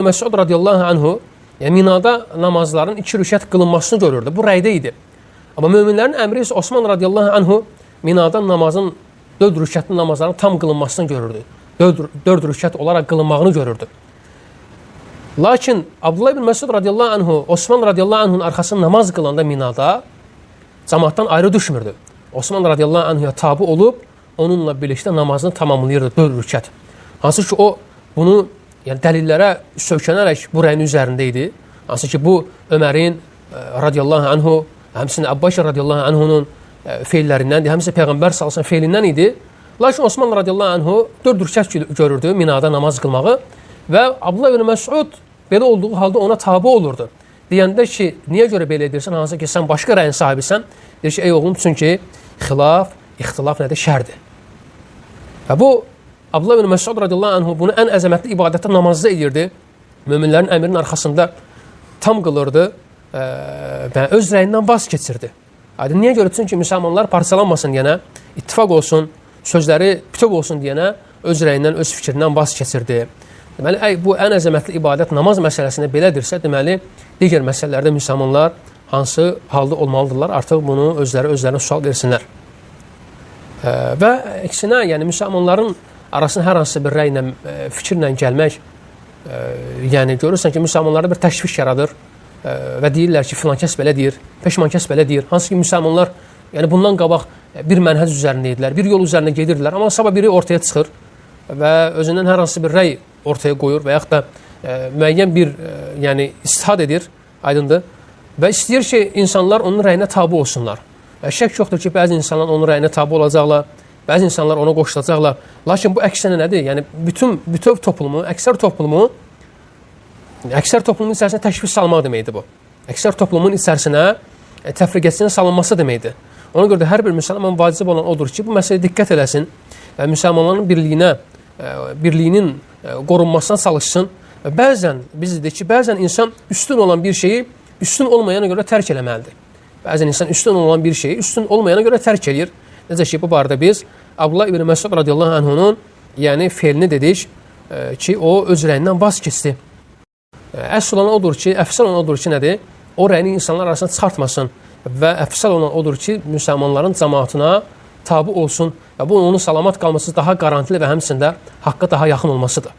Məsud radiyallahu anhu minada namazların 2 rükət qılınmasını görürdü. Bu rəydə idi. Amma möminlərin əmri isə Osman radiyallahu anhu minada namazın 4 rükətli namazların tam qılınmasını görürdü. 4 rükət olaraq qılınmağını görürdü. Lakin Abdullah ibn Məsud radiyallahu anhu Osman radiyallahu anhunun arxasında namaz qılanda minada cəmaatdan ayrı düşmürdü. Osman radiyallahu anhuya tabi olub onunla birlikdə namazını tamamlayırdı 4 rükət. Hansı ki o bunu yəni dəlillərə söykənərək bu rəyin üzərində idi. Hansı ki bu Ömərin radiyallahu anhu, həmçinin Abbas radiyallahu anhunun feillərindən, həmçinin Peyğəmbər sallallahu feilindən idi. Lakin Osman radiyallahu anhu 4 rükət görürdü minada namaz qılmağı və Abdullah ibn Məsud belə olduğu halda ona tabi olurdu. Deyəndə ki, niyə görə belə edirsən? Hansı ki sən başqa rəyin sahibisən? Deyir ki, ey oğlum, çünki ixtilaf nədir? Şərdir. Və bu Abdullah ibn Məsud radiyallahu anhu bunu ən əzəmətli ibadətdə namazda edirdi. Möminlərin əmrinin arxasında tam qılırdı və öz rəyindən vaz keçirdi. Niyə görə? Çünki müsəlmanlar parçalanmasın deyənə, ittifaq olsun, sözləri bütöv olsun deyənə öz rəyindən, öz fikrindən vaz keçirdi. Deməli, bu ən əzəmətli ibadət namaz məsələsində belədirsə, deməli, digər məsələlərdə müsəlmanlar hansı halda olmalıdırlar, artıq bunu özlərinə sual versinlər. Və əksinə, yəni müsəlmanların arasında hər hansı bir rəylə, fikirlə gəlmək, yəni görürsən ki, müsəlmanlarda bir təşviş yaradır və deyirlər ki, filan kəs belə deyir, peşman kəs belə deyir. Hansı ki, müsəlmanlar yəni bundan qabaq bir mənhəc üzərində idilər, bir yol üzərində gedirdilər, amma sabah biri ortaya çıxır və özündən hər hansı bir rəy ortaya qoyur və yaxud da müəyyən bir yəni istihad edir, aydındır və istəyir ki, insanlar onun rəyinə tabi olsunlar. Şək yoxdur ki, bəzi insanlar onun rəyinə tabi olacaqlar, bəzi insanlar ona qoşulacaqlar. Lakin bu əksinə nədir? Yəni bütöv toplumu, əksər toplumun içərisinə təşviş salmaq deməkdir bu. Əksər toplumun içərisinə təfriqəçinin salınması deməkdir. Ona görə də hər bir müsəlman vacib olan odur ki, bu məsələyə diqqət eləsin və müsəlmanların birliyinin qorunmasına çalışsın. Və bəzən bizdir ki, bəzən insan üstün olan bir şeyi üstün olmayana görə tərk eləməlidir. Bəzən insan üstün olan bir şeyi üstün olmayana görə tərk eləyir. Necə ki, bu barədə biz Abdullah ibn Məsud radiyallahu anhunun yəni feilini dedik ki, o öz rəyindən vaz keçdi. Əsl olan odur ki, əfsal olan odur ki, nədir? O rəyini insanlar arasında çıxartmasın və əfsal olan odur ki, müsəlmanların cəmaatına tabi olsun və bu onun salamat qalması daha qarantili və həmçində haqqa daha yaxın olmasıdır.